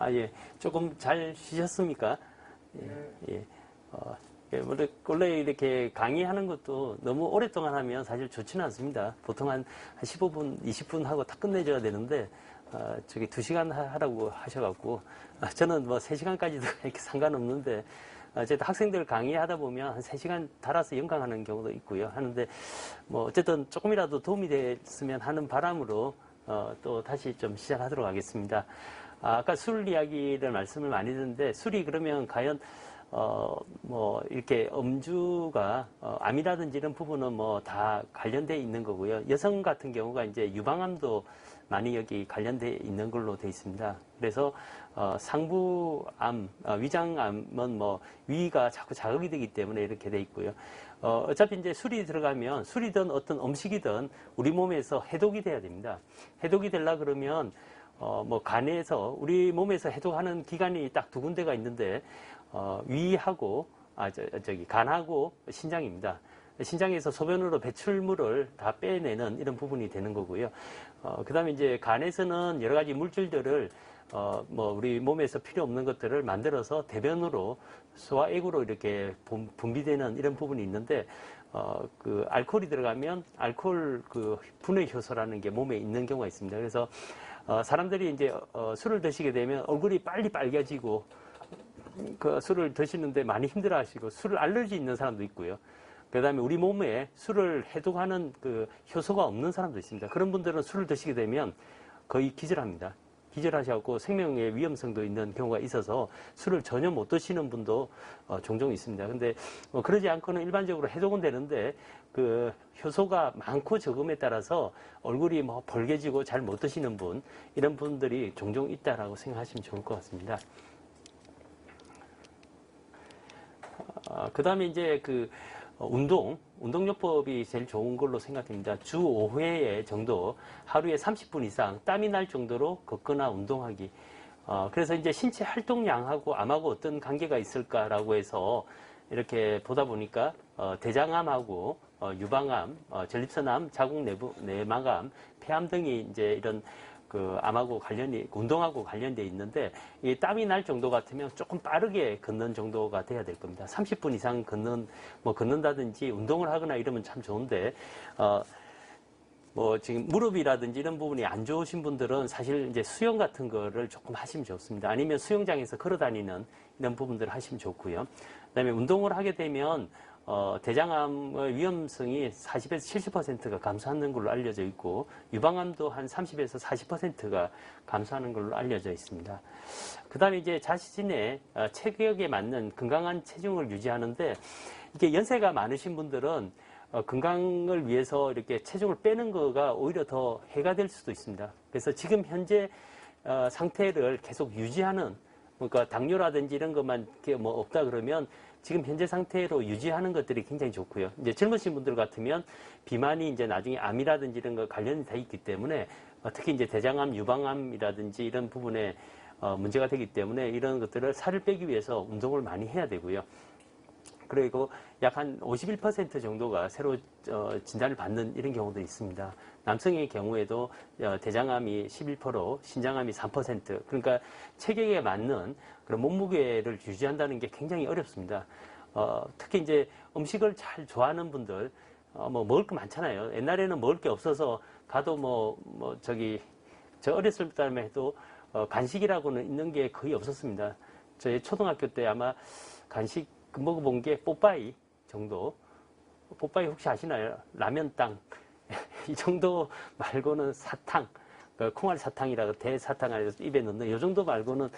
예. 조금 잘 쉬셨습니까? 예. 원래 이렇게 강의하는 것도 너무 오랫동안 하면 사실 좋지는 않습니다. 보통 한 15분, 20분 하고 다 끝내줘야 되는데, 저기 2시간 하라고 하셔갖고, 저는 뭐 3시간까지도 이렇게 상관없는데, 어쨌든 학생들 강의하다 보면 한 3시간 달아서 연강하는 경우도 있고요. 하는데, 뭐 어쨌든 조금이라도 도움이 됐으면 하는 바람으로, 또 다시 좀 시작하도록 하겠습니다. 아까 술 이야기를 말씀을 많이 드렸는데, 술이 그러면 과연 뭐, 이렇게 음주가, 암이라든지 이런 부분은 뭐 다 관련돼 있는 거고요. 여성 같은 경우가 이제 유방암도 많이 여기 관련돼 있는 걸로 돼 있습니다. 그래서, 상부암, 위장암은 뭐, 위가 자꾸 자극이 되기 때문에 이렇게 돼 있고요. 어차피 이제 술이 들어가면, 술이든 어떤 음식이든 우리 몸에서 해독이 돼야 됩니다. 해독이 되려 그러면, 뭐, 간에서, 우리 몸에서 해독하는 기관이 딱 2군데가 있는데, 위하고, 간하고 신장입니다. 신장에서 소변으로 배출물을 다 빼내는 이런 부분이 되는 거고요. 그 다음에 이제 간에서는 여러 가지 물질들을, 뭐, 우리 몸에서 필요 없는 것들을 만들어서 대변으로, 소화액으로 이렇게 분비되는 이런 부분이 있는데, 그, 알코올이 들어가면 알코올 그 분해 효소라는 게 몸에 있는 경우가 있습니다. 그래서, 사람들이 이제, 술을 드시게 되면 얼굴이 빨리 빨개지고, 그 술을 드시는데 많이 힘들어 하시고, 술을 알러지 있는 사람도 있고요. 그 다음에 우리 몸에 술을 해독하는 그 효소가 없는 사람도 있습니다. 그런 분들은 술을 드시게 되면 거의 기절합니다. 기절하셔갖고 생명의 위험성도 있는 경우가 있어서 술을 전혀 못 드시는 분도 종종 있습니다. 근데 그러지 않고는 일반적으로 해독은 되는데 그 효소가 많고 적음에 따라서 얼굴이 뭐 벌개지고 잘 못 드시는 분, 이런 분들이 종종 있다라고 생각하시면 좋을 것 같습니다. 그 다음에 이제 그 운동요법이 제일 좋은 걸로 생각됩니다. 주 5회 정도, 하루에 30분 이상 땀이 날 정도로 걷거나 운동하기. 그래서 이제 신체 활동량하고 암하고 어떤 관계가 있을까라고 해서 이렇게 보다 보니까, 대장암하고, 유방암, 전립선암, 자궁 내막암, 폐암 등이 이제 이런 그 암하고 운동하고 관련돼 있는데, 이 땀이 날 정도 같으면 조금 빠르게 걷는 정도가 돼야 될 겁니다. 30분 이상 걷는다든지 운동을 하거나 이러면 참 좋은데, 뭐 지금 무릎이라든지 이런 부분이 안 좋으신 분들은 사실 이제 수영 같은 거를 조금 하시면 좋습니다. 아니면 수영장에서 걸어 다니는 이런 부분들을 하시면 좋고요. 그다음에 운동을 하게 되면 대장암의 위험성이 40에서 70%가 감소하는 걸로 알려져 있고, 유방암도 한 30에서 40%가 감소하는 걸로 알려져 있습니다. 그 다음에 이제 자신의 체격에 맞는 건강한 체중을 유지하는데, 이게 연세가 많으신 분들은 건강을 위해서 이렇게 체중을 빼는 거가 오히려 더 해가 될 수도 있습니다. 그래서 지금 현재 상태를 계속 유지하는, 그러니까 당뇨라든지 이런 것만 뭐 없다 그러면 지금 현재 상태로 유지하는 것들이 굉장히 좋고요. 이제 젊으신 분들 같으면 비만이 이제 나중에 암이라든지 이런 거 관련이 돼 있기 때문에, 특히 이제 대장암, 유방암이라든지 이런 부분에 문제가 되기 때문에 이런 것들을 살을 빼기 위해서 운동을 많이 해야 되고요. 그리고 약 한 51% 정도가 새로 진단을 받는 이런 경우도 있습니다. 남성의 경우에도 대장암이 11%, 신장암이 3%, 그러니까 체격에 맞는 그런 몸무게를 유지한다는 게 굉장히 어렵습니다. 특히 이제 음식을 잘 좋아하는 분들, 뭐 먹을 거 많잖아요. 옛날에는 먹을 게 없어서 가도 저 어렸을 때만 해도 간식이라고는 있는 게 거의 없었습니다. 저희 초등학교 때 아마 간식 먹어본 게 뽀빠이 정도. 뽀빠이 혹시 아시나요? 라면땅. 이 정도 말고는 사탕, 콩알 사탕이라고 대사탕 안에서 입에 넣는 이 정도 말고는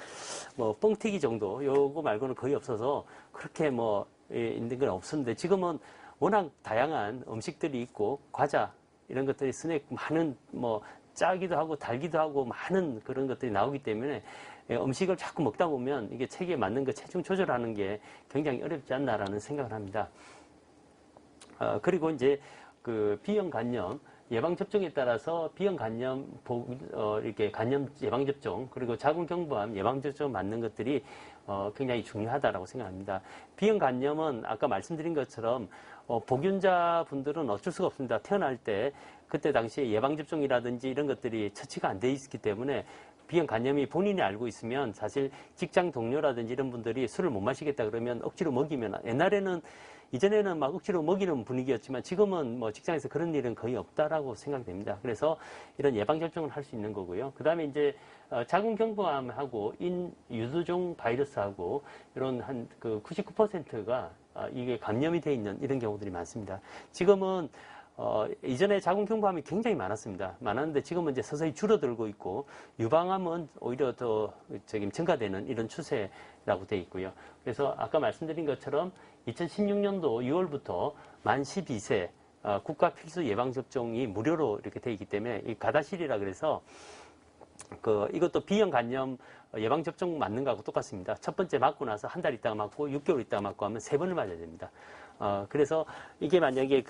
뭐 뻥튀기 정도, 요거 말고는 거의 없어서 그렇게 뭐 있는 건 없었는데, 지금은 워낙 다양한 음식들이 있고 과자 이런 것들이 스낵 많은 뭐 짜기도 하고 달기도 하고 많은 그런 것들이 나오기 때문에 음식을 자꾸 먹다 보면 이게 체계에 맞는 거 체중 조절하는 게 굉장히 어렵지 않나라는 생각을 합니다. 그리고 이제 그 비형 간염 예방 접종에 따라서 비형 간염 이렇게 간염 예방 접종, 그리고 자궁 경부암 예방 접종 맞는 것들이 굉장히 중요하다라고 생각합니다. 비형 간염은 아까 말씀드린 것처럼 복균자 분들은 어쩔 수가 없습니다. 태어날 때 그때 당시에 예방 접종이라든지 이런 것들이 처치가 안 돼 있기 때문에 비형 간염이 본인이 알고 있으면 사실 직장 동료라든지 이런 분들이 술을 못 마시겠다 그러면 억지로 먹이면, 이전에는 막 억지로 먹이는 분위기였지만 지금은 뭐 직장에서 그런 일은 거의 없다라고 생각됩니다. 그래서 이런 예방접종을 할 수 있는 거고요. 그 다음에 이제 자궁경부암하고 유두종 바이러스하고 이런 한 그 99%가 이게 감염이 돼 있는 이런 경우들이 많습니다. 지금은 이전에 자궁경부암이 굉장히 많았는데 지금은 이제 서서히 줄어들고 있고 유방암은 오히려 더 증가되는 이런 추세라고 되어 있고요. 그래서 아까 말씀드린 것처럼 2016년도 6월부터 만 12세 국가 필수 예방접종이 무료로 이렇게 되어 있기 때문에 이 가다실이라 그래서 이것도 비형 간염 예방접종 맞는 거하고 똑같습니다. 첫 번째 맞고 나서 한 달 있다가 맞고 6개월 있다가 맞고 하면 3번을 맞아야 됩니다. 그래서 이게 만약에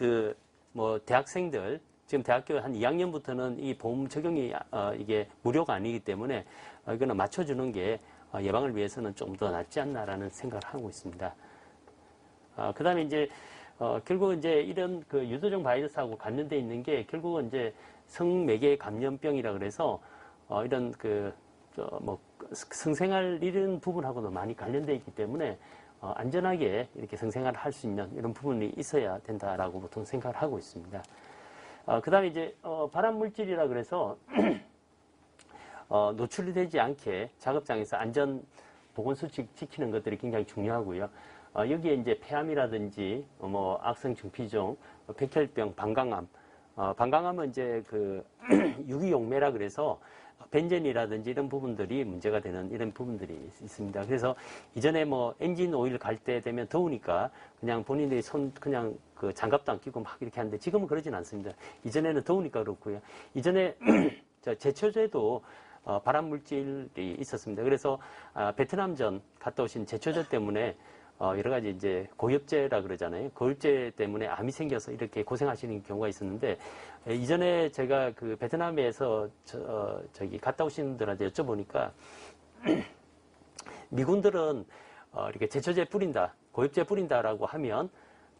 대학생들, 지금 대학교 한 2학년부터는 이 보험 적용이 이게 무료가 아니기 때문에 이거는 맞춰주는 게 예방을 위해서는 좀 더 낫지 않나라는 생각을 하고 있습니다. 그 다음에 이제 결국은 이제 이런 그 유두종 바이러스하고 관련돼 있는 게 결국은 이제 성매개 감염병이라 그래서 이런 성생활 이런 부분하고도 많이 관련돼 있기 때문에 안전하게 이렇게 성생활을 할 수 있는 이런 부분이 있어야 된다라고 보통 생각을 하고 있습니다. 그 다음에 이제 발암물질이라 그래서 노출이 되지 않게 작업장에서 안전 보건수칙 지키는 것들이 굉장히 중요하고요. 여기에 이제 폐암이라든지 악성 중피종, 백혈병, 방광암, 방광암은 이제 유기용매라 그래서 벤젠이라든지 이런 부분들이 문제가 되는 이런 부분들이 있습니다. 그래서 이전에 엔진 오일 갈 때 되면 더우니까 그냥 본인들이 그냥 장갑도 안 끼고 막 이렇게 하는데 지금은 그러진 않습니다. 이전에는 더우니까 그렇고요. 이전에 제초제도 발암물질이 있었습니다. 그래서 베트남전 갔다 오신 제초제 때문에 여러 가지 이제 고엽제라 그러잖아요. 고엽제 때문에 암이 생겨서 이렇게 고생하시는 경우가 있었는데 이전에 제가 베트남에서 갔다 오신 분들한테 여쭤보니까 미군들은 이렇게 제초제 뿌린다, 고엽제 뿌린다라고 하면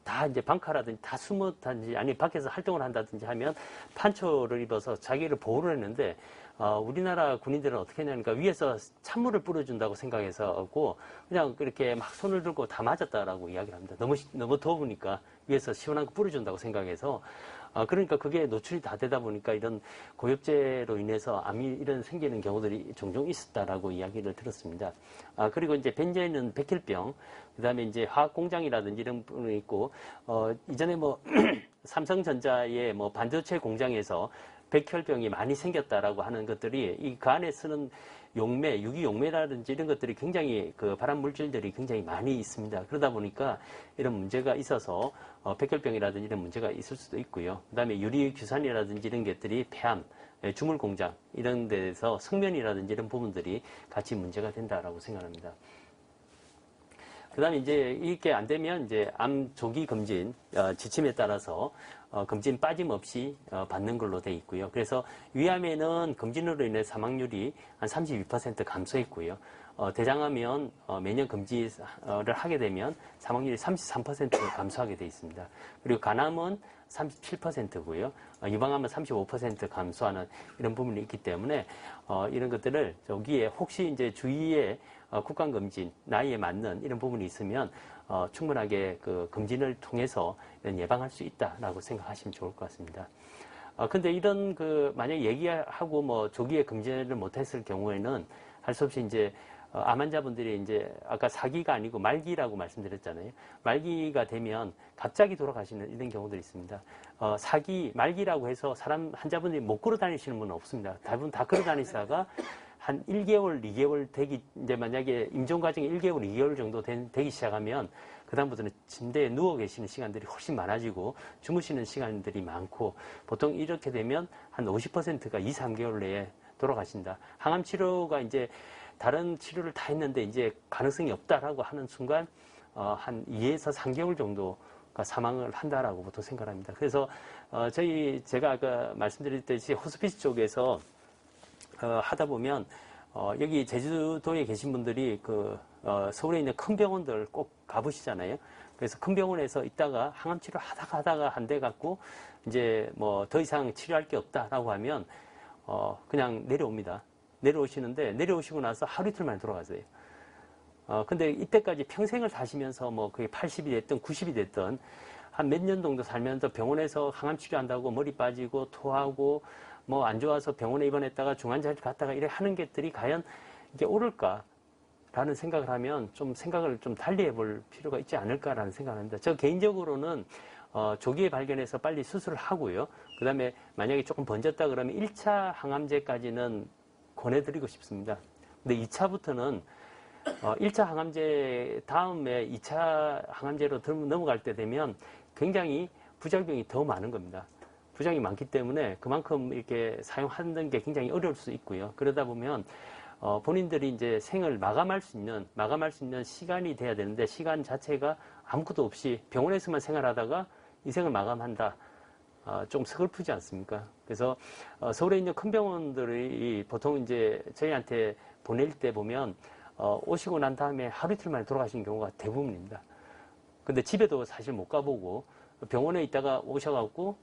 다 이제 방카라든지 다 숨었든지 아니 밖에서 활동을 한다든지 하면 판초를 입어서 자기를 보호를 했는데 우리나라 군인들은 어떻게 했냐니까 위에서 찬물을 뿌려준다고 생각해서 그냥 그렇게 막 손을 들고 다 맞았다라고 이야기를 합니다. 너무 더우니까 위에서 시원한 거 뿌려준다고 생각해서 그러니까 그게 노출이 다 되다 보니까 이런 고엽제로 인해서 암이 이런 생기는 경우들이 종종 있었다라고 이야기를 들었습니다. 그리고 이제 벤젠은 백혈병, 그 다음에 이제 화학공장이라든지 이런 부분이 있고, 이전에 삼성전자의 반도체 공장에서 백혈병이 많이 생겼다라고 하는 것들이 그 안에 쓰는 용매, 유기용매라든지 이런 것들이 굉장히 발암 물질들이 굉장히 많이 있습니다. 그러다 보니까 이런 문제가 있어서 백혈병이라든지 이런 문제가 있을 수도 있고요. 그 다음에 유리규산이라든지 이런 것들이 폐암, 주물공장 이런 데서 성면이라든지 이런 부분들이 같이 문제가 된다라고 생각합니다. 그 다음에 이제 이게 안 되면 이제 암 조기 검진 지침에 따라서 검진 빠짐없이 받는 걸로 돼 있고요. 그래서 위암에는 검진으로 인해 사망률이 한 32% 감소했고요. 대장암은 매년 검진을 하게 되면 사망률이 33% 감소하게 돼 있습니다. 그리고 간암은 37%고요. 유방암은 35% 감소하는 이런 부분이 있기 때문에 이런 것들을 여기에 혹시 이제 주위에 국간검진, 나이에 맞는 이런 부분이 있으면 충분하게 검진을 통해서 예방할 수 있다라고 생각하시면 좋을 것 같습니다. 근데 이런 만약 얘기하고 조기에 검진을 못했을 경우에는 할 수 없이 이제 암 환자분들이 이제 아까 사기가 아니고 말기라고 말씀드렸잖아요. 말기가 되면 갑자기 돌아가시는 이런 경우들이 있습니다. 말기라고 해서 환자분들이 못 걸어 다니시는 분은 없습니다. 대부분 다 걸어 다니다가 한 1개월, 2개월 이제 만약에 임종 과정이 1개월, 2개월 정도 되기 시작하면 그다음부터는 침대에 누워 계시는 시간들이 훨씬 많아지고 주무시는 시간들이 많고 보통 이렇게 되면 한 50%가 2, 3개월 내에 돌아가신다. 항암 치료가 이제 다른 치료를 다 했는데 이제 가능성이 없다라고 하는 순간 한 2에서 3개월 정도가 사망을 한다라고 보통 생각합니다. 그래서 제가 아까 말씀드렸듯이 호스피스 쪽에서 하다 보면 여기 제주도에 계신 분들이 서울에 있는 큰 병원들 꼭 가보시잖아요. 그래서 큰 병원에서 있다가 항암 치료 하다가 한 대 갖고 이제 더 이상 치료할 게 없다라고 하면 그냥 내려옵니다. 내려오시는데 내려오시고 나서 하루 이틀 만에 돌아가세요. 근데 이때까지 평생을 사시면서 뭐 그게 80이 됐든 90이 됐든 한 몇 년 정도 살면서 병원에서 항암 치료한다고 머리 빠지고 토하고 뭐 안 좋아서 병원에 입원했다가 중환자실 갔다가 이래 하는 것들이 과연 이게 옳을까라는 생각을 하면 좀 생각을 좀 달리 해볼 필요가 있지 않을까라는 생각을 합니다. 저 개인적으로는 조기에 발견해서 빨리 수술을 하고요. 그 다음에 만약에 조금 번졌다 그러면 1차 항암제까지는 권해드리고 싶습니다. 근데 2차부터는 1차 항암제 다음에 2차 항암제로 넘어갈 때 되면 굉장히 부작용이 더 많은 겁니다. 부작용이 많기 때문에 그만큼 이렇게 사용하는 게 굉장히 어려울 수 있고요. 그러다 보면 본인들이 이제 생을 마감할 수 있는 시간이 돼야 되는데 시간 자체가 아무것도 없이 병원에서만 생활하다가 이 생을 마감한다. 좀 서글프지 않습니까? 그래서 서울에 있는 큰 병원들이 보통 이제 저희한테 보낼 때 보면 오시고 난 다음에 하루 이틀 만에 돌아가시는 경우가 대부분입니다. 근데 집에도 사실 못 가보고 병원에 있다가 오셔갖고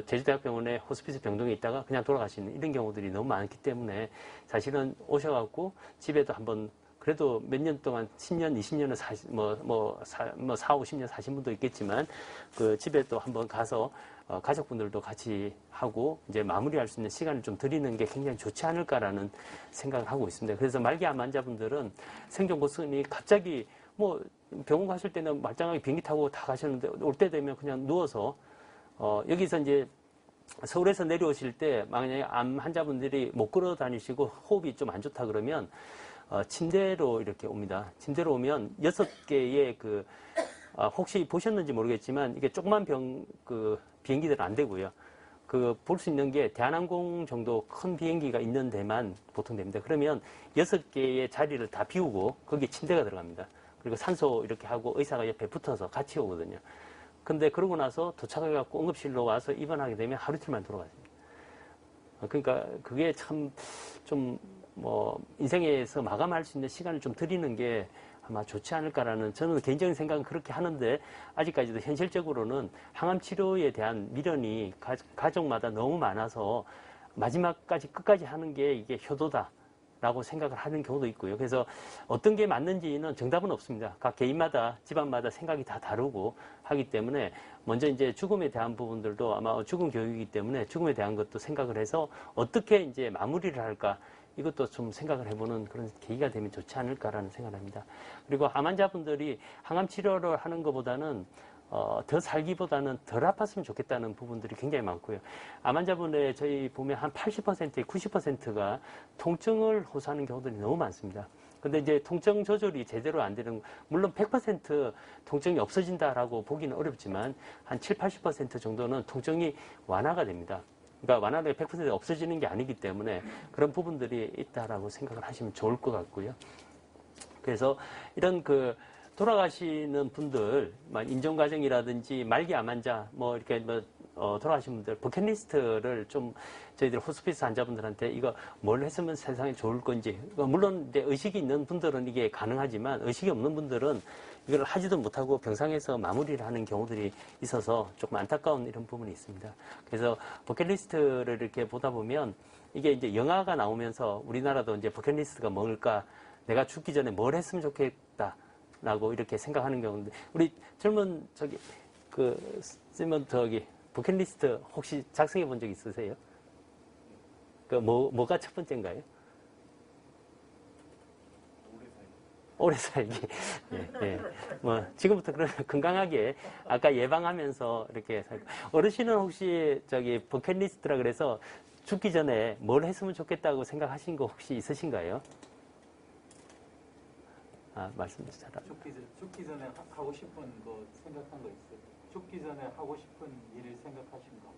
제주대학병원에 호스피스 병동에 있다가 그냥 돌아가시는 이런 경우들이 너무 많기 때문에 사실은 오셔갖고 집에도 한번 그래도 몇 년 동안 10년, 20년을 4, 50년 사신 분도 있겠지만 그 집에 또 한번 가서 가족분들도 같이 하고 이제 마무리할 수 있는 시간을 좀 드리는 게 굉장히 좋지 않을까라는 생각을 하고 있습니다. 그래서 말기암 환자분들은 생존 고순이 갑자기 뭐 병원 가실 때는 말짱하게 비행기 타고 다 가셨는데 올 때 되면 그냥 누워서 여기서 이제 서울에서 내려오실 때 만약에 암 환자분들이 못 걸어 다니시고 호흡이 좀 안 좋다 그러면 침대로 이렇게 옵니다. 침대로 오면 6개의 혹시 보셨는지 모르겠지만 이게 조그만 비행기들은 안 되고요. 볼 수 있는 게 대한항공 정도 큰 비행기가 있는 데만 보통 됩니다. 그러면 6개의 자리를 다 비우고 거기에 침대가 들어갑니다. 그리고 산소 이렇게 하고 의사가 옆에 붙어서 같이 오거든요. 근데 그러고 나서 도착해갖고 응급실로 와서 입원하게 되면 하루 이틀만 돌아가십니다. 그러니까 그게 참 좀 인생에서 마감할 수 있는 시간을 좀 드리는 게 아마 좋지 않을까라는 저는 개인적인 생각은 그렇게 하는데 아직까지도 현실적으로는 항암 치료에 대한 미련이 가족마다 너무 많아서 마지막까지 끝까지 하는 게 이게 효도다라고 생각을 하는 경우도 있고요. 그래서 어떤 게 맞는지는 정답은 없습니다. 각 개인마다 집안마다 생각이 다 다르고 하기 때문에 먼저 이제 죽음에 대한 부분들도 아마 죽음 교육이기 때문에 죽음에 대한 것도 생각을 해서 어떻게 이제 마무리를 할까 이것도 좀 생각을 해보는 그런 계기가 되면 좋지 않을까라는 생각을 합니다. 그리고 암 환자분들이 항암 치료를 하는 것보다는 더 살기보다는 덜 아팠으면 좋겠다는 부분들이 굉장히 많고요. 암 환자분의 저희 보면 한 80%, 90%가 통증을 호소하는 경우들이 너무 많습니다. 근데 이제 통증 조절이 제대로 안 되는, 물론 100% 통증이 없어진다라고 보기는 어렵지만 한 7, 80% 정도는 통증이 완화가 됩니다. 그러니까 완화가 100% 없어지는 게 아니기 때문에 그런 부분들이 있다라고 생각을 하시면 좋을 것 같고요. 그래서 이런 돌아가시는 분들, 인정과정이라든지 말기 암 환자, 이렇게 돌아가신 분들, 버킷리스트를 좀 저희들 호스피스 환자분들한테 이거 뭘 했으면 세상에 좋을 건지, 물론 이제 의식이 있는 분들은 이게 가능하지만 의식이 없는 분들은 이걸 하지도 못하고 병상에서 마무리를 하는 경우들이 있어서 조금 안타까운 이런 부분이 있습니다. 그래서 버킷리스트를 이렇게 보다 보면 이게 이제 영화가 나오면서 우리나라도 이제 버킷리스트가 뭘까, 내가 죽기 전에 뭘 했으면 좋겠다. 라고 이렇게 생각하는 경우인데, 우리 젊은 버킷리스트 혹시 작성해 본 적 있으세요? 뭐가 첫 번째인가요? 오래 살기. 예, 예. 지금부터 그러면 건강하게, 아까 예방하면서 이렇게 살고. 어르신은 혹시 버킷리스트라 그래서 죽기 전에 뭘 했으면 좋겠다고 생각하신 거 혹시 있으신가요? 말씀 잘하세요. 죽기 전에 하고 싶은 거 생각한 거 있어요? 죽기 전에 하고 싶은 일을 생각하신 거?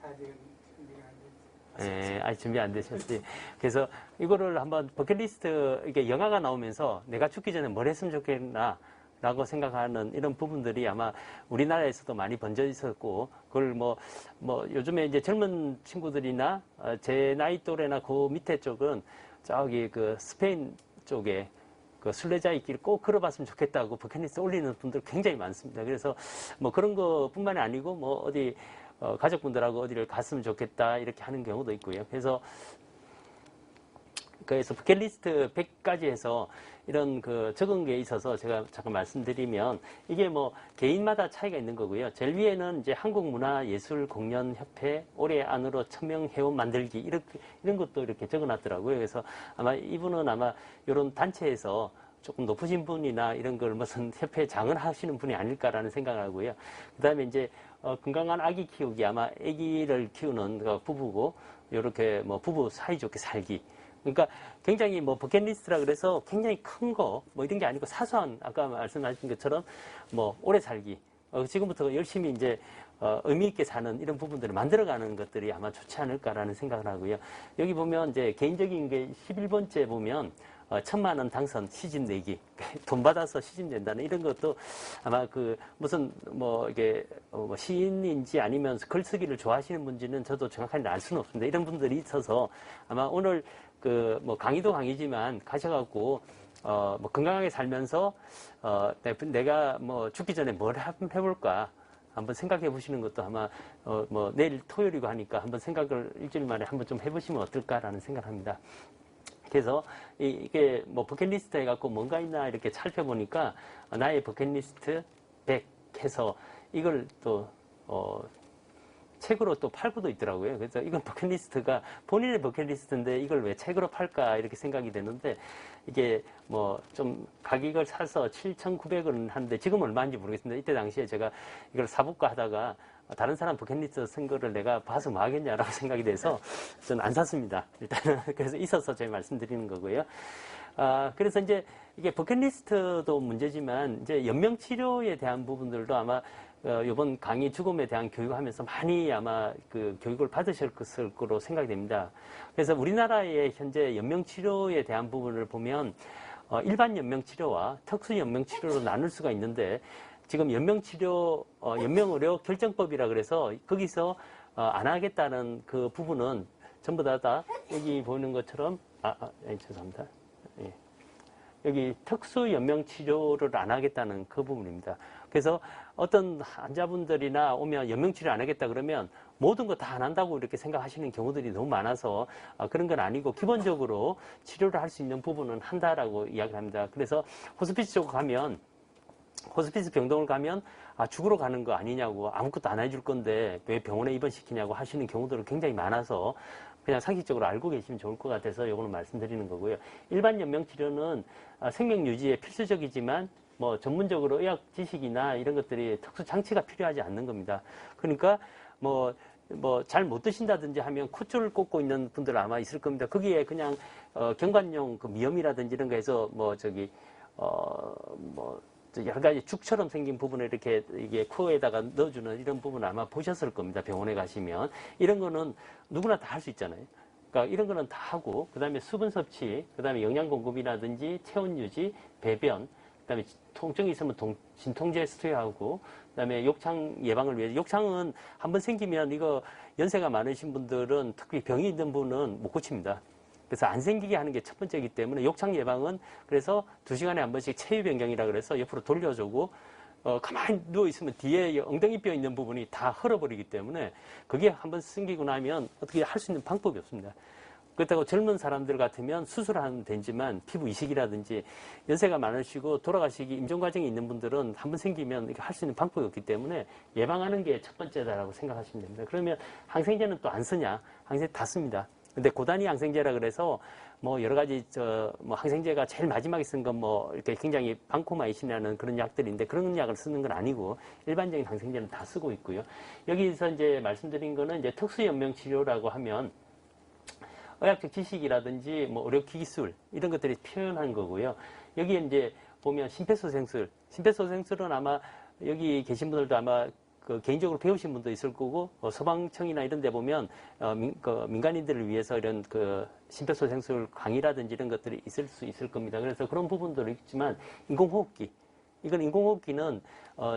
아직 준비가 안 됐어요. 예, 아직 준비 안 되셨어요. 그래서 이거를 한번 버킷리스트, 이게 영화가 나오면서 내가 죽기 전에 뭘 했으면 좋겠나 라고 생각하는 이런 부분들이 아마 우리나라에서도 많이 번져 있었고, 그걸 요즘에 이제 젊은 친구들이나 제 나이 또래나 그 밑에 쪽은 저기 스페인 쪽에 순례자의 길을 꼭 걸어봤으면 좋겠다고 버킷리스트 올리는 분들 굉장히 많습니다. 그래서 그런 거 뿐만이 아니고 어디 가족분들하고 어디를 갔으면 좋겠다 이렇게 하는 경우도 있고요. 그래서 버킷리스트 100가지 해서 이런 그 적은 게 있어서 제가 잠깐 말씀드리면 이게 뭐 개인마다 차이가 있는 거고요. 제일 위에는 이제 한국문화예술공연협회 올해 안으로 1000명 회원 만들기 이런 것도 이렇게 적어놨더라고요. 그래서 아마 이분은 아마 이런 단체에서 조금 높으신 분이나 이런 걸 무슨 협회 장을 하시는 분이 아닐까라는 생각을 하고요. 그 다음에 이제 건강한 아기 키우기, 아마 아기를 키우는 그 부부고 이렇게 뭐 부부 사이좋게 살기. 그러니까 굉장히 뭐 버킷리스트라 그래서 굉장히 큰 거 뭐 이런 게 아니고 사소한 아까 말씀하신 것처럼 뭐 오래 살기. 지금부터 열심히 이제 의미 있게 사는 이런 부분들을 만들어가는 것들이 아마 좋지 않을까라는 생각을 하고요. 여기 보면 이제 개인적인 게 11번째 보면 1000만 원 당선 시집 내기 돈 받아서 시집 낸다는 이런 것도 아마 그 무슨 뭐 이게 뭐 시인인지 아니면 글쓰기를 좋아하시는 분인지는 저도 정확하게 알 수는 없습니다. 이런 분들이 있어서 아마 오늘 그 뭐 강의도 강의지만 가셔갖고 뭐 건강하게 살면서 내가 뭐 죽기 전에 뭘 한번 해볼까 한번 생각해 보시는 것도 아마 뭐 내일 토요일이고 하니까 한번 생각을 일주일 만에 한번 좀 해보시면 어떨까라는 생각을 합니다. 그래서 이게 뭐 버킷리스트 해갖고 뭔가 있나 이렇게 살펴보니까 나의 버킷리스트 100 해서 이걸 또 책으로 또 팔고도 있더라고요. 그래서 이건 버킷리스트가 본인의 버킷리스트인데 이걸 왜 책으로 팔까 이렇게 생각이 되는데 이게 뭐 좀 가격을 사서 7,900원 하는데 지금 얼마인지 모르겠습니다. 이때 당시에 제가 이걸 사볼까 하다가 다른 사람 버킷리스트 쓴 거를 내가 봐서 뭐 하겠냐라고 생각이 돼서 저는 안 샀습니다. 일단은 그래서 있어서 제가 말씀드리는 거고요. 그래서 이제 이게 버킷리스트도 문제지만 이제 연명치료에 대한 부분들도 아마 이번 강의 죽음에 대한 교육하면서 많이 아마 그 교육을 받으실 것을 거로 생각이 됩니다. 그래서 우리나라의 현재 연명치료에 대한 부분을 보면 일반 연명치료와 특수 연명치료로 나눌 수가 있는데 지금 연명치료, 연명의료 결정법이라 그래서 거기서 안 하겠다는 그 부분은 전부 다 여기 보이는 것처럼 죄송합니다. 예. 여기 특수 연명치료를 안 하겠다는 그 부분입니다. 그래서 어떤 환자분들이나 오면 연명치료 안 하겠다 그러면 모든 거 다 안 한다고 이렇게 생각하시는 경우들이 너무 많아서 그런 건 아니고 기본적으로 치료를 할 수 있는 부분은 한다라고 이야기합니다. 그래서 호스피스 쪽 가면 호스피스 병동을 가면 죽으러 가는 거 아니냐고 아무것도 안 해줄 건데 왜 병원에 입원시키냐고 하시는 경우들은 굉장히 많아서 그냥 상식적으로 알고 계시면 좋을 것 같아서 이거는 말씀드리는 거고요. 일반 연명치료는 생명 유지에 필수적이지만 뭐 전문적으로 의학 지식이나 이런 것들이 특수 장치가 필요하지 않는 겁니다. 그러니까 뭐 잘 못 드신다든지 하면 콧줄을 꽂고 있는 분들 아마 있을 겁니다. 거기에 그냥 경관용 그 미염이라든지 이런 거 해서 여러 가지 죽처럼 생긴 부분을 이렇게 이게 코에다가 넣어주는 이런 부분 아마 보셨을 겁니다. 병원에 가시면 이런 거는 누구나 다 할 수 있잖아요. 그러니까 이런 거는 다 하고 그다음에 수분 섭취, 그다음에 영양 공급이라든지 체온 유지, 배변, 그다음에 통증이 있으면 진통제 투여하고 그다음에 욕창 예방을 위해서 욕창은 한번 생기면 이거 연세가 많으신 분들은 특히 병이 있는 분은 못 고칩니다. 그래서 안 생기게 하는 게 첫 번째이기 때문에 욕창 예방은 그래서 2시간에 한 번씩 체위 변경이라 그래서 옆으로 돌려주고 가만히 누워있으면 뒤에 엉덩이 뼈 있는 부분이 다 헐어버리기 때문에 그게 한번 생기고 나면 어떻게 할 수 있는 방법이 없습니다. 그렇다고 젊은 사람들 같으면 수술하면 되지만 피부 이식이라든지 연세가 많으시고 돌아가시기 임종 과정에 있는 분들은 한번 생기면 할 수 있는 방법이 없기 때문에 예방하는 게 첫 번째다라고 생각하시면 됩니다. 그러면 항생제는 또 안 쓰냐? 항생제 다 씁니다. 근데 고단위 항생제라 그래서 뭐 여러 가지 뭐 항생제가 제일 마지막에 쓴 건 뭐 이렇게 굉장히 방코마이신이라는 그런 약들인데 그런 약을 쓰는 건 아니고 일반적인 항생제는 다 쓰고 있고요. 여기서 이제 말씀드린 거는 이제 특수 연명 치료라고 하면 의학적 지식이라든지 뭐 의료기술 이런 것들이 표현한 거고요. 여기에 이제 보면 심폐소생술은 아마 여기 계신 분들도 아마 그 개인적으로 배우신 분도 있을 거고 소방청이나 이런 데 보면 민간인들을 위해서 이런 그 심폐소생술 강의라든지 이런 것들이 있을 수 있을 겁니다. 그래서 그런 부분도 있지만 인공호흡기 이건 인공호흡기는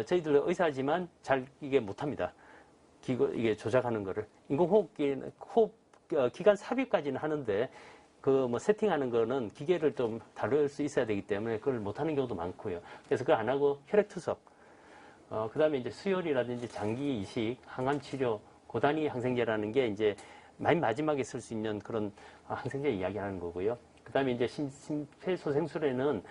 저희들 의사지만 잘 이게 못합니다. 이게 조작하는 거를 인공호흡기는 호흡 기관 삽입까지는 하는데 그 뭐 세팅하는 거는 기계를 좀 다룰 수 있어야 되기 때문에 그걸 못하는 경우도 많고요. 그래서 그걸 안 하고 혈액투석 그 다음에 이제 수혈이라든지 장기 이식, 항암 치료, 고단위 항생제라는 게 이제 맨 마지막에 쓸 수 있는 그런 항생제 이야기하는 거고요. 그 다음에 이제 심폐소생술에는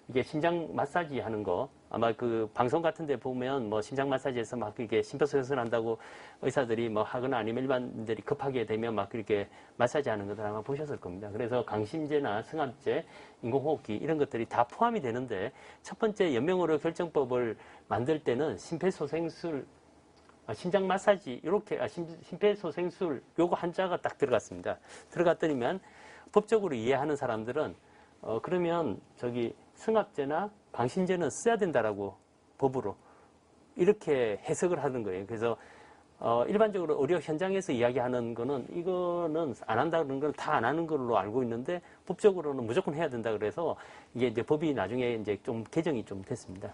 이게 심장 마사지 하는 거, 아마 그 방송 같은 데 보면 뭐 심장 마사지에서 막 이게 심폐소생술 한다고 의사들이 뭐 하거나 아니면 일반인들이 급하게 되면 막 그렇게 마사지 하는 것들 아마 보셨을 겁니다. 그래서 강심제나 승합제, 인공호흡기 이런 것들이 다 포함이 되는데 첫 번째 연명의료 결정법을 만들 때는 심폐소생술, 심장 마사지, 이렇게, 심폐소생술 요거 한자가 딱 들어갔습니다. 들어갔더니만 법적으로 이해하는 사람들은 그러면 저기 승합제나 강심제는 써야 된다라고 법으로 이렇게 해석을 하는 거예요. 그래서 일반적으로 의료 현장에서 이야기하는 거는 이거는 안 한다는 건 다 안 하는 걸로 알고 있는데 법적으로는 무조건 해야 된다 그래서 이게 이제 법이 나중에 이제 좀 개정이 좀 됐습니다.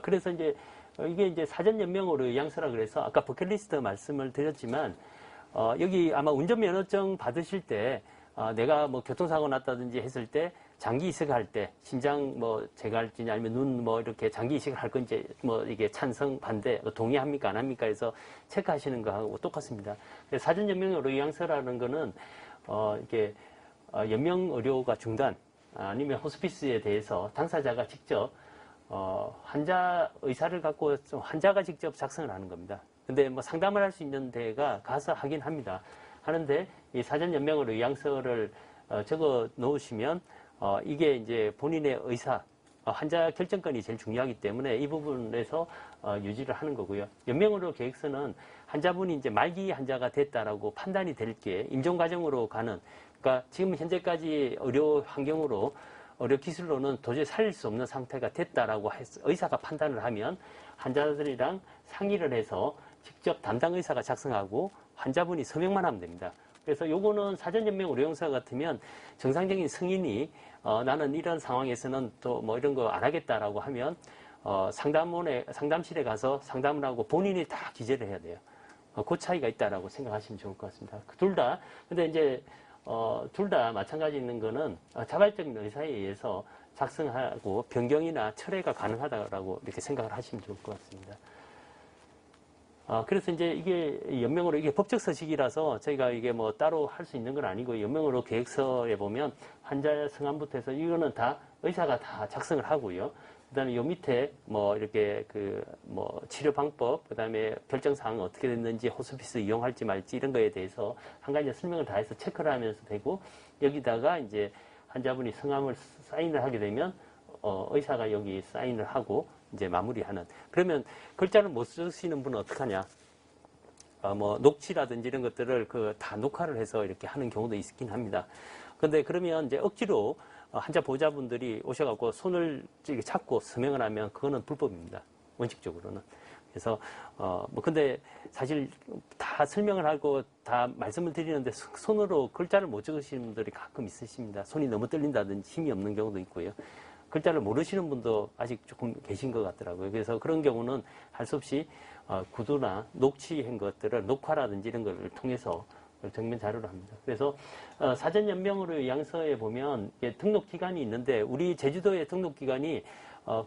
그래서 이제 이게 이제 사전연명으로 의향서라 그래서 아까 버킷리스트 말씀을 드렸지만 여기 아마 운전면허증 받으실 때 내가 뭐 교통사고 났다든지 했을 때 장기 이식을 할 때 심장 뭐 제거할지 아니면 눈 뭐 이렇게 장기 이식을 할 건지 뭐 이게 찬성 반대 동의합니까 안 합니까 해서 체크하시는 거하고 똑같습니다. 사전연명으로 의향서라는 거는 이게 연명 의료가 중단 아니면 호스피스에 대해서 당사자가 직접 환자 의사를 갖고 환자가 직접 작성을 하는 겁니다. 근데 뭐 상담을 할 수 있는 데가 가서 하긴 합니다. 하는데 이 사전 연명으로 의향서를 적어 놓으시면 이게 이제 본인의 의사, 환자 결정권이 제일 중요하기 때문에 이 부분에서 유지를 하는 거고요. 연명의료 계획서는 환자분이 이제 말기 환자가 됐다라고 판단이 될 게 임종 과정으로 가는, 그러니까 지금 현재까지 의료 환경으로 의료 기술로는 도저히 살릴 수 없는 상태가 됐다라고 의사가 판단을 하면 환자들이랑 상의를 해서 직접 담당 의사가 작성하고 환자분이 서명만 하면 됩니다. 그래서 요거는 사전연명 의료용서 같으면 정상적인 승인이 나는 이런 상황에서는 또 뭐 이런 거 안 하겠다라고 하면 상담실에 가서 상담을 하고 본인이 다 기재를 해야 돼요. 그 차이가 있다라고 생각하시면 좋을 것 같습니다. 둘 다. 근데 이제 둘 다 마찬가지 있는 거는 자발적인 의사에 의해서 작성하고 변경이나 철회가 가능하다라고 이렇게 생각을 하시면 좋을 것 같습니다. 그래서 이제 이게 연명으로 이게 법적 서식이라서 저희가 이게 뭐 따로 할 수 있는 건 아니고 연명으로 계획서에 보면 환자 성함부터 해서 이거는 다 의사가 다 작성을 하고요. 그 다음에 요 밑에 뭐 이렇게 뭐 치료 방법, 그 다음에 결정사항 어떻게 됐는지 호스피스 이용할지 말지 이런 거에 대해서 한 가지 설명을 다 해서 체크를 하면서 되고 여기다가 이제 환자분이 성함을 사인을 하게 되면 의사가 여기 사인을 하고 이제 마무리하는. 그러면 글자를 못 쓰시는 분은 어떡하냐? 뭐 녹취라든지 이런 것들을 다 녹화를 해서 이렇게 하는 경우도 있긴 합니다. 근데 그러면 이제 억지로 환자 보호자분들이 오셔갖고 손을 잡고 서명을 하면 그거는 불법입니다. 원칙적으로는. 그래서 뭐 근데 사실 다 설명을 하고 다 말씀을 드리는데 손으로 글자를 못 적으시는 분들이 가끔 있으십니다. 손이 너무 떨린다든지 힘이 없는 경우도 있고요. 글자를 모르시는 분도 아직 조금 계신 것 같더라고요. 그래서 그런 경우는 할 수 없이 구두나 녹취한 것들을 녹화라든지 이런 걸 통해서 정면 자료로 합니다. 그래서 사전 연명으로 의향서에 보면 등록 기간이 있는데 우리 제주도의 등록 기간이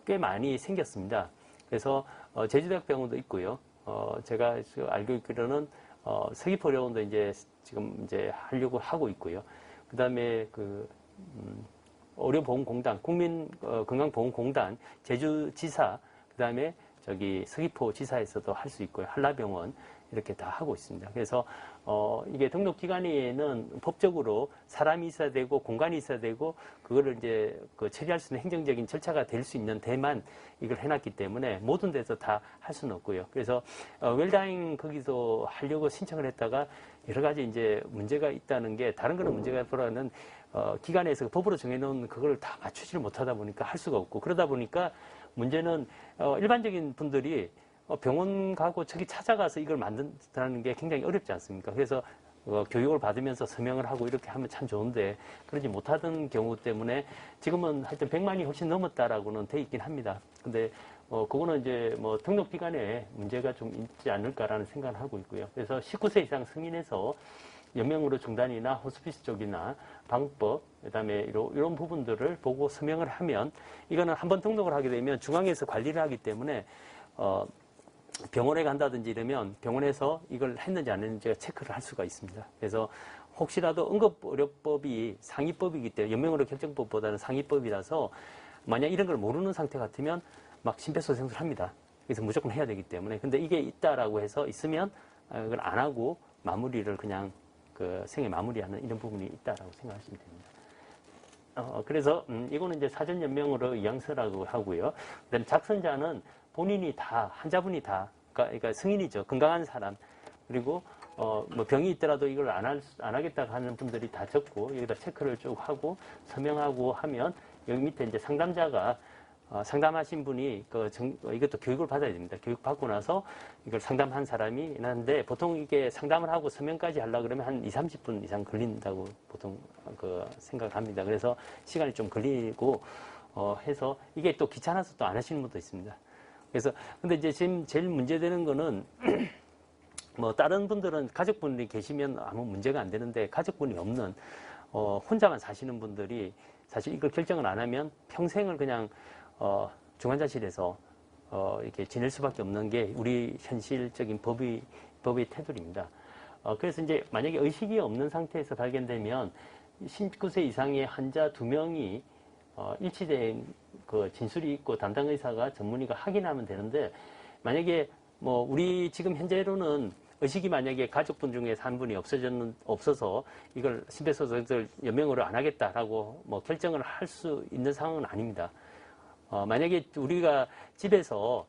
꽤 많이 생겼습니다. 그래서 제주대학병원도 있고요. 제가 알고 있기로는 서귀포병원도 이제 지금 이제 하려고 하고 있고요. 그 다음에 의료보험공단, 국민건강보험공단, 제주지사, 그 다음에 저기 서귀포지사에서도 할 수 있고요. 한라병원 이렇게 다 하고 있습니다. 그래서 이게 등록 기간에는 법적으로 사람이 있어야 되고 공간이 있어야 되고 그거를 이제 처리할 수 있는 행정적인 절차가 될 수 있는 데만 이걸 해놨기 때문에 모든 데서 다 할 수는 없고요. 그래서 웰다잉 거기서 하려고 신청을 했다가 여러 가지 이제 문제가 있다는 게 다른 거는 문제가 보라는 기관에서 법으로 정해놓은 그걸 다 맞추지를 못하다 보니까 할 수가 없고 그러다 보니까 문제는 일반적인 분들이 병원 가고 저기 찾아가서 이걸 만든다는 게 굉장히 어렵지 않습니까? 그래서 교육을 받으면서 서명을 하고 이렇게 하면 참 좋은데 그러지 못하던 경우 때문에 지금은 하여튼 100만이 훨씬 넘었다라고는 돼 있긴 합니다. 근데 그거는 이제 뭐 등록 기간에 문제가 좀 있지 않을까라는 생각을 하고 있고요. 그래서 19세 이상 승인해서 연명으로 중단이나 호스피스 쪽이나 방법, 그다음에 이런 부분들을 보고 서명을 하면 이거는 한번 등록을 하게 되면 중앙에서 관리를 하기 때문에 병원에 간다든지 이러면 병원에서 이걸 했는지 안 했는지 체크를 할 수가 있습니다. 그래서 혹시라도 응급의료법이 상위법이기 때문에 연명의료 결정법보다는 상위법이라서 만약 이런 걸 모르는 상태 같으면 막 심폐소생술을 합니다. 그래서 무조건 해야 되기 때문에. 근데 이게 있다라고 해서 있으면 그걸 안 하고 마무리를 그냥 그 생애 마무리하는 이런 부분이 있다라고 생각하시면 됩니다. 그래서 이거는 이제 사전 연명으로 의향서라고 하고요. 그다음 작성자는 본인이 다 환자분이 다 그러니까 승인이죠. 건강한 사람 그리고 뭐 병이 있더라도 이걸 안 하겠다고 하는 분들이 다 적고 여기다 체크를 쭉 하고 서명하고 하면 여기 밑에 이제 상담자가 상담하신 분이 이것도 교육을 받아야 됩니다. 교육 받고 나서 이걸 상담한 사람이 있는데 보통 이게 상담을 하고 서명까지 하려고 그러면 한 30분 이상 걸린다고 보통 생각합니다. 그래서 시간이 좀 걸리고 해서 이게 또 귀찮아서 또 안 하시는 분도 있습니다. 그래서 근데 이제 지금 제일 문제되는 거는 뭐 다른 분들은 가족분이 계시면 아무 문제가 안 되는데 가족분이 없는 혼자만 사시는 분들이 사실 이걸 결정을 안 하면 평생을 그냥 중환자실에서 이렇게 지낼 수밖에 없는 게 우리 현실적인 법의 테두리입니다. 그래서 이제 만약에 의식이 없는 상태에서 발견되면 19세 이상의 환자 2명이 일치된 그 진술이 있고 담당 의사가 전문의가 확인하면 되는데 만약에 뭐 우리 지금 현재로는 의식이 만약에 가족분 중에서 한 분이 없어서 이걸 심폐소생술 연명으로 안 하겠다라고 뭐 결정을 할 수 있는 상황은 아닙니다. 만약에 우리가 집에서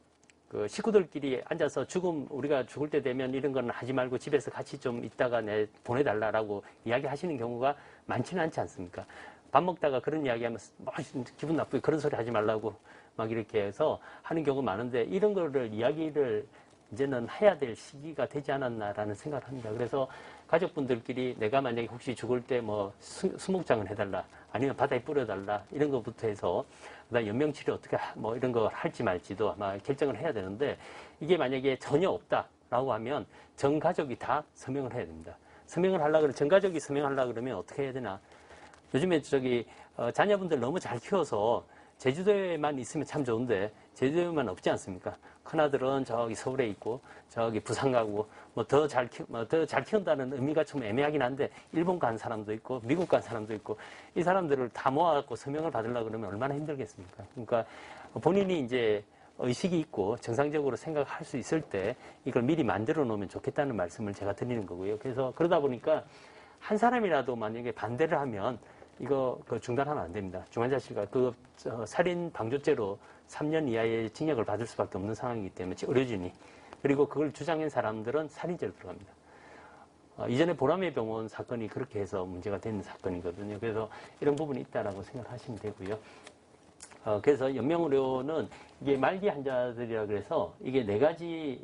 그 식구들끼리 앉아서 우리가 죽을 때 되면 이런 건 하지 말고 집에서 같이 좀 있다가 보내달라고 이야기하시는 경우가 많지는 않지 않습니까? 밥 먹다가 그런 이야기하면 막 기분 나쁘게 그런 소리 하지 말라고 막 이렇게 해서 하는 경우가 많은데 이런 거를 이야기를 이제는 해야 될 시기가 되지 않았나라는 생각을 합니다. 그래서 가족분들끼리 내가 만약에 혹시 죽을 때 뭐 수목장을 해달라 아니면 바다에 뿌려달라 이런 것부터 해서 그다음 연명치료 어떻게 뭐 이런 거 할지 말지도 아마 결정을 해야 되는데 이게 만약에 전혀 없다라고 하면 전 가족이 다 서명을 해야 됩니다. 서명을 하려고 그러면 전 가족이 서명하려고 그러면 어떻게 해야 되나? 요즘에 자녀분들 너무 잘 키워서 제주도에만 있으면 참 좋은데 제주도에만 없지 않습니까? 큰아들은 저기 서울에 있고 저기 부산 가고 뭐 더 잘 키운다는 의미가 좀 애매하긴 한데 일본 간 사람도 있고 미국 간 사람도 있고 이 사람들을 다 모아갖고 서명을 받으려고 그러면 얼마나 힘들겠습니까? 그러니까 본인이 이제 의식이 있고 정상적으로 생각할 수 있을 때 이걸 미리 만들어 놓으면 좋겠다는 말씀을 제가 드리는 거고요. 그래서 그러다 보니까 한 사람이라도 만약에 반대를 하면 이거 중단하면 안 됩니다. 중환자실과 살인 방조죄로 3년 이하의 징역을 받을 수밖에 없는 상황이기 때문에 의료진이 그리고 그걸 주장한 사람들은 살인죄로 들어갑니다. 이전에 보람의 병원 사건이 그렇게 해서 문제가 된 사건이거든요. 그래서 이런 부분이 있다라고 생각하시면 되고요. 그래서 연명의료는 이게 말기 환자들이라 그래서 이게 4가지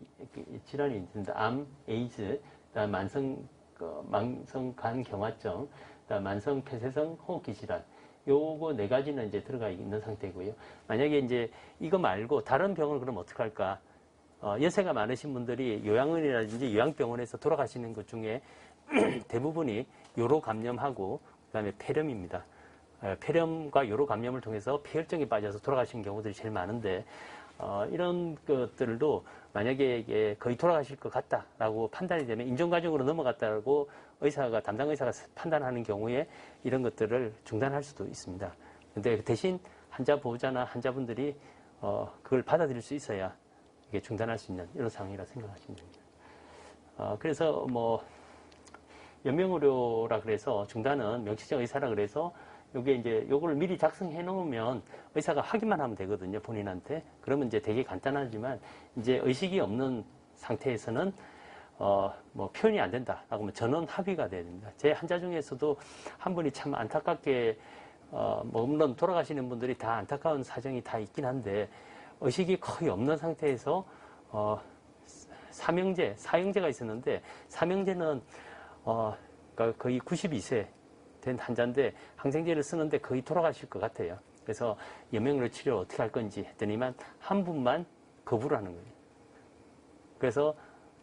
질환이 있습니다. 암, 에이즈, 그다음 만성 간경화증, 그다음 만성 폐쇄성 호흡기 질환. 요거 4가지는 이제 들어가 있는 상태고요. 만약에 이제 이거 말고 다른 병을 그럼 어떻게 할까? 연세가 많으신 분들이 요양원이라든지 요양병원에서 돌아가시는 것 중에 대부분이 요로 감염하고 그다음에 폐렴입니다. 폐렴과 요로 감염을 통해서 폐혈증이 빠져서 돌아가시는 경우들이 제일 많은데 이런 것들도 만약에 이게 거의 돌아가실 것 같다라고 판단이 되면 인종과정으로 넘어갔다고 담당 의사가 판단하는 경우에 이런 것들을 중단할 수도 있습니다. 근데 대신 환자 보호자나 환자분들이 그걸 받아들일 수 있어야 이게 중단할 수 있는 이런 상황이라 생각하시면 됩니다. 그래서 뭐 연명의료라 그래서 중단은 명시적 의사라 그래서 요게 이제 요걸 미리 작성해 놓으면 의사가 확인만 하면 되거든요, 본인한테. 그러면 이제 되게 간단하지만 이제 의식이 없는 상태에서는 뭐 표현이 안 된다라고 하면 전원 합의가 돼야 됩니다. 제 환자 중에서도 한 분이 참 안타깝게 뭐 물론 돌아가시는 분들이 다 안타까운 사정이 다 있긴 한데 의식이 거의 없는 상태에서 사형제가 있었는데 사형제는 그러니까 거의 92세 된 환자인데 항생제를 쓰는데 거의 돌아가실 것 같아요. 그래서 연명의료 치료를 어떻게 할 건지 했더니만 한 분만 거부를 하는 거예요. 그래서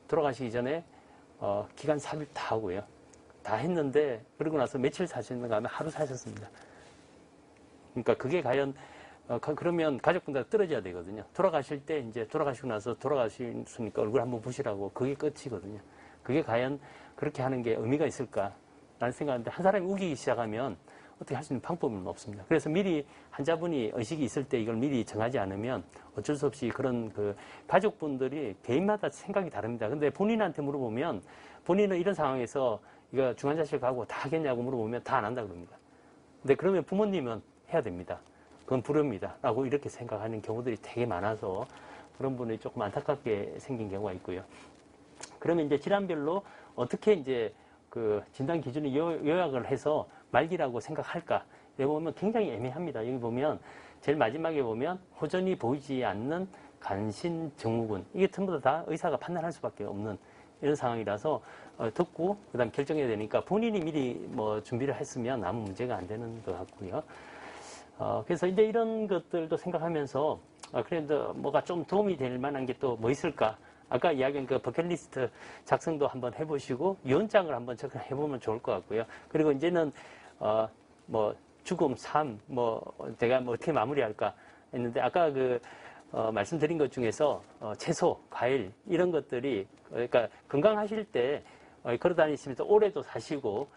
돌아가시기 전에 기간 삽입 다 하고요. 다 했는데 그러고 나서 며칠 사셨는가 하면 하루 사셨습니다. 그러니까 그게 과연 그러면 가족분들 떨어져야 되거든요. 돌아가실 때 이제 돌아가시고 나서 돌아가셨으니까 얼굴 한번 보시라고 그게 끝이거든요. 그게 과연 그렇게 하는 게 의미가 있을까라는 생각인데 한 사람이 우기기 시작하면 어떻게 할 수 있는 방법은 없습니다. 그래서 미리 환자분이 의식이 있을 때 이걸 미리 정하지 않으면 어쩔 수 없이 그런 그 가족분들이 개인마다 생각이 다릅니다. 근데 본인한테 물어보면 본인은 이런 상황에서 이거 중환자실 가고 다 하겠냐고 물어보면 다 안 한다 그럽니다. 근데 그러면 부모님은 해야 됩니다. 그건 불효입니다. 라고 이렇게 생각하는 경우들이 되게 많아서 그런 분이 조금 안타깝게 생긴 경우가 있고요. 그러면 이제 질환별로 어떻게 이제 그 진단 기준을 요약을 해서 말기라고 생각할까? 여기 보면 굉장히 애매합니다. 여기 보면 제일 마지막에 보면 호전이 보이지 않는 간신 증후군. 이게 전부 다 의사가 판단할 수밖에 없는 이런 상황이라서 듣고 그다음 결정해야 되니까 본인이 미리 뭐 준비를 했으면 아무 문제가 안 되는 것 같고요. 그래서 이제 이런 것들도 생각하면서 그래도 뭐가 좀 도움이 될 만한 게 또 뭐 있을까? 아까 이야기한 그 버킷리스트 작성도 한번 해보시고 유언장을 한번 적용해보면 좋을 것 같고요. 그리고 이제는 뭐 죽음, 삶, 뭐 제가 뭐 어떻게 마무리할까 했는데 아까 그 말씀드린 것 중에서 채소, 과일 이런 것들이 그러니까 건강하실 때 걸어 다니시면서 오래도 사시고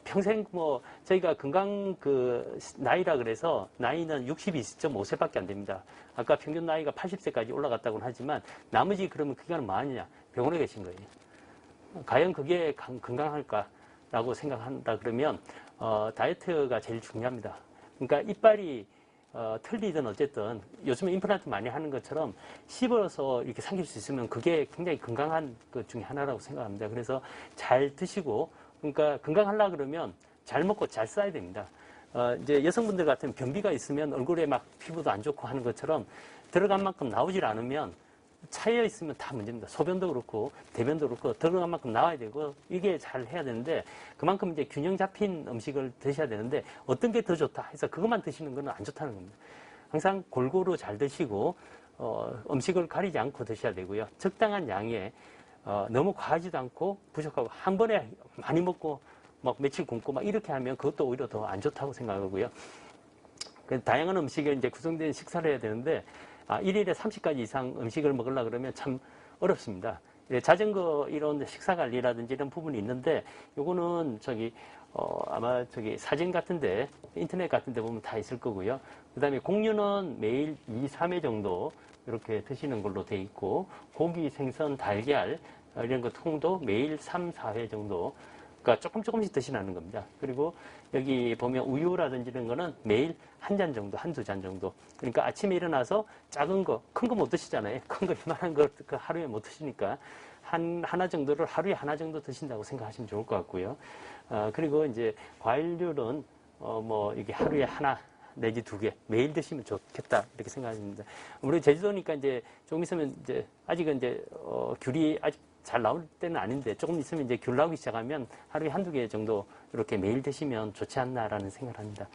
평생 뭐 저희가 건강 그 나이라 그래서 나이는 62.5세밖에 안 됩니다. 아까 평균 나이가 80세까지 올라갔다고는 하지만 나머지 그러면 기간은 뭐하느냐? 병원에 계신 거예요. 과연 그게 건강할까라고 생각한다 그러면 다이어트가 제일 중요합니다. 그러니까 이빨이 틀리든 어쨌든 요즘에 임플란트 많이 하는 것처럼 씹어서 이렇게 삼킬 수 있으면 그게 굉장히 건강한 것 중에 하나라고 생각합니다. 그래서 잘 드시고 그러니까 건강하려 그러면 잘 먹고 잘 써야 됩니다. 이제 여성분들 같은 변비가 있으면 얼굴에 막 피부도 안 좋고 하는 것처럼 들어간 만큼 나오질 않으면 차여 있으면 다 문제입니다. 소변도 그렇고 대변도 그렇고 들어간 만큼 나와야 되고 이게 잘 해야 되는데 그만큼 이제 균형 잡힌 음식을 드셔야 되는데 어떤 게 더 좋다 해서 그것만 드시는 건 안 좋다는 겁니다. 항상 골고루 잘 드시고 음식을 가리지 않고 드셔야 되고요. 적당한 양에 너무 과하지도 않고 부족하고 한 번에 많이 먹고 막 며칠 굶고 막 이렇게 하면 그것도 오히려 더 안 좋다고 생각하고요. 다양한 음식에 이제 구성된 식사를 해야 되는데 일일에 30가지 이상 음식을 먹으려고 그러면 참 어렵습니다. 자전거 이런 식사 관리라든지 이런 부분이 있는데 요거는 아마 사진 같은데 인터넷 같은데 보면 다 있을 거고요. 그다음에 곡류는 매일 2, 3회 정도 이렇게 드시는 걸로 돼 있고 고기, 생선, 달걀 이런 거 통도 매일 3, 4회 정도 그러니까 조금씩 드시라는 겁니다. 그리고 여기 보면 우유라든지 이런 거는 매일 한 잔 정도, 한두 잔 정도. 그러니까 아침에 일어나서 작은 거, 큰 거 못 드시잖아요. 큰 거 이만한 거 하루에 못 드시니까 하나 정도를 하루에 하나 정도 드신다고 생각하시면 좋을 것 같고요. 그리고 이제 과일류는 뭐 이게 하루에 하나 내지 2개 매일 드시면 좋겠다 이렇게 생각합니다. 우리 제주도니까 이제 조금 있으면 이제 아직은 이제 귤이 아직 잘 나올 때는 아닌데 조금 있으면 이제 귤 나오기 시작하면 하루에 한두 개 정도 이렇게 매일 드시면 좋지 않나라는 생각을 합니다.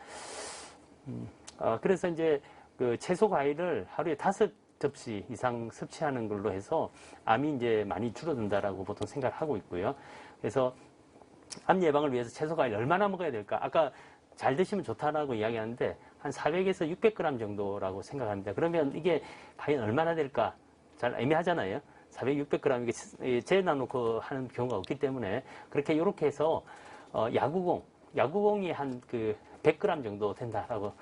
그래서 이제 그 채소 과일을 하루에 5접시 이상 섭취하는 걸로 해서 암이 이제 많이 줄어든다라고 보통 생각을 하고 있고요. 그래서 암 예방을 위해서 채소 과일 얼마나 먹어야 될까? 아까 잘 드시면 좋다라고 이야기하는데 한 400에서 600g 정도라고 생각합니다. 그러면 이게 과연 얼마나 될까? 잘 애매하잖아요. 400, 600g 이게 재놔놓고 하는 경우가 없기 때문에 그렇게 이렇게 해서 야구공이 한 그 100g 정도 된다라고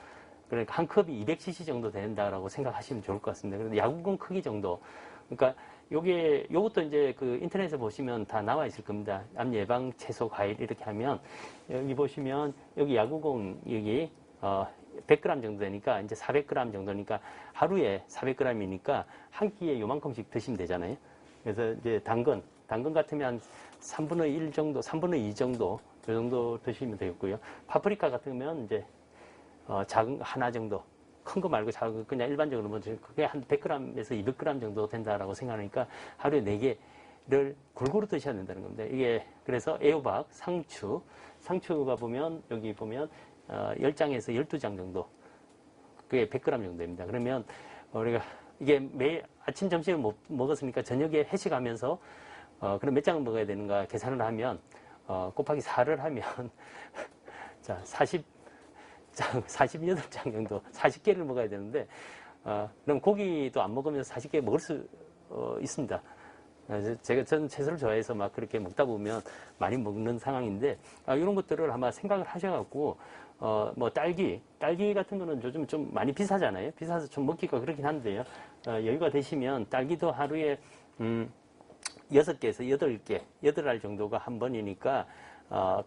그러니까 한 컵이 200cc 정도 된다라고 생각하시면 좋을 것 같습니다. 그런데 야구공 크기 정도 그러니까 요것도 이제 그 인터넷에 보시면 다 나와 있을 겁니다. 암 예방 채소 과일 이렇게 하면 여기 보시면 여기 야구공 여기 100g 정도 되니까 이제 400g 정도니까 하루에 400g이니까 한 끼에 요만큼씩 드시면 되잖아요. 그래서 이제 당근 같으면 한 3분의 1 정도, 3분의 2 정도, 그 정도 드시면 되겠고요. 파프리카 같으면 이제 작은 하나 정도, 큰 거 말고 작은 거 그냥 일반적으로 뭐 그게 한 100g에서 200g 정도 된다라고 생각하니까 하루에 4개를 골고루 드셔야 된다는 겁니다. 이게 그래서 애호박, 상추가 보면 여기 보면 10장에서 12장 정도, 그게 100g 정도 됩니다. 그러면 우리가 이게 매일 아침, 점심을 못 먹었으니까 저녁에 회식하면서 그럼 몇 장을 먹어야 되는가 계산을 하면 곱하기 4를 하면 자 48장 정도, 40개를 먹어야 되는데, 그럼 고기도 안 먹으면 40개 먹을 수 있습니다. 저는 채소를 좋아해서 막 그렇게 먹다 보면 많이 먹는 상황인데, 이런 것들을 아마 생각을 하셔갖고, 뭐 딸기 같은 거는 요즘 좀 많이 비싸잖아요. 비싸서 좀 먹기가 그렇긴 한데요. 여유가 되시면 딸기도 하루에 6개에서 8개, 8알 정도가 한 번이니까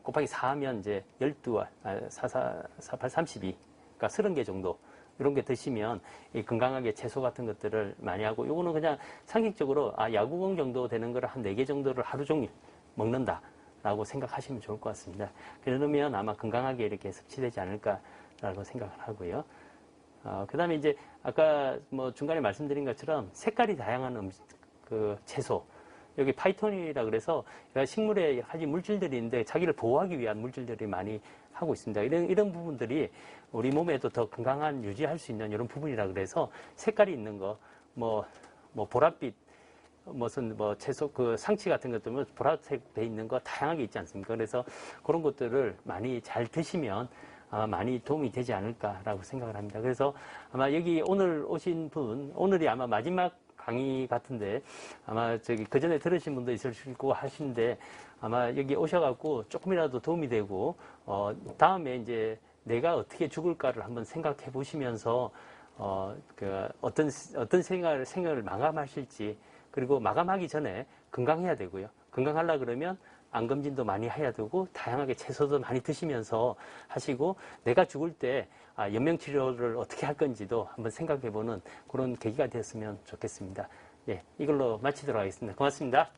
곱하기 4하면 이제 12알, 48, 32, 그러니까 30개 정도. 이런 게 드시면 이 건강하게 채소 같은 것들을 많이 하고, 요거는 그냥 상식적으로 야구공 정도 되는 거를 한 4개 정도를 하루 종일 먹는다 라고 생각하시면 좋을 것 같습니다. 그러면 아마 건강하게 이렇게 섭취되지 않을까라고 생각을 하고요. 그 다음에 이제 아까 뭐 중간에 말씀드린 것처럼 색깔이 다양한 채소, 여기 파이톤이라 그래서 식물에 여러 가지 물질들이 있는데 자기를 보호하기 위한 물질들이 많이 하고 있습니다. 이런 부분들이 우리 몸에도 더 건강한 유지할 수 있는 이런 부분이라 그래서 색깔이 있는 거, 뭐 보랏빛, 무슨 채소 상치 같은 것들은 보라색 돼 있는 거 다양하게 있지 않습니까? 그래서 그런 것들을 많이 잘 드시면 아마 많이 도움이 되지 않을까라고 생각을 합니다. 그래서 아마 여기 오늘 오신 분, 오늘이 아마 마지막 강의 같은데 아마 그 전에 들으신 분도 있을 거고 하시는데 아마 여기 오셔갖고 조금이라도 도움이 되고 다음에 이제 내가 어떻게 죽을까를 한번 생각해 보시면서 어떤 생활을 마감하실지, 그리고 마감하기 전에 건강해야 되고요. 건강하려 그러면 암검진도 많이 해야 되고 다양하게 채소도 많이 드시면서 하시고, 내가 죽을 때 연명치료를 어떻게 할 건지도 한번 생각해보는 그런 계기가 되었으면 좋겠습니다. 예, 이걸로 마치도록 하겠습니다. 고맙습니다.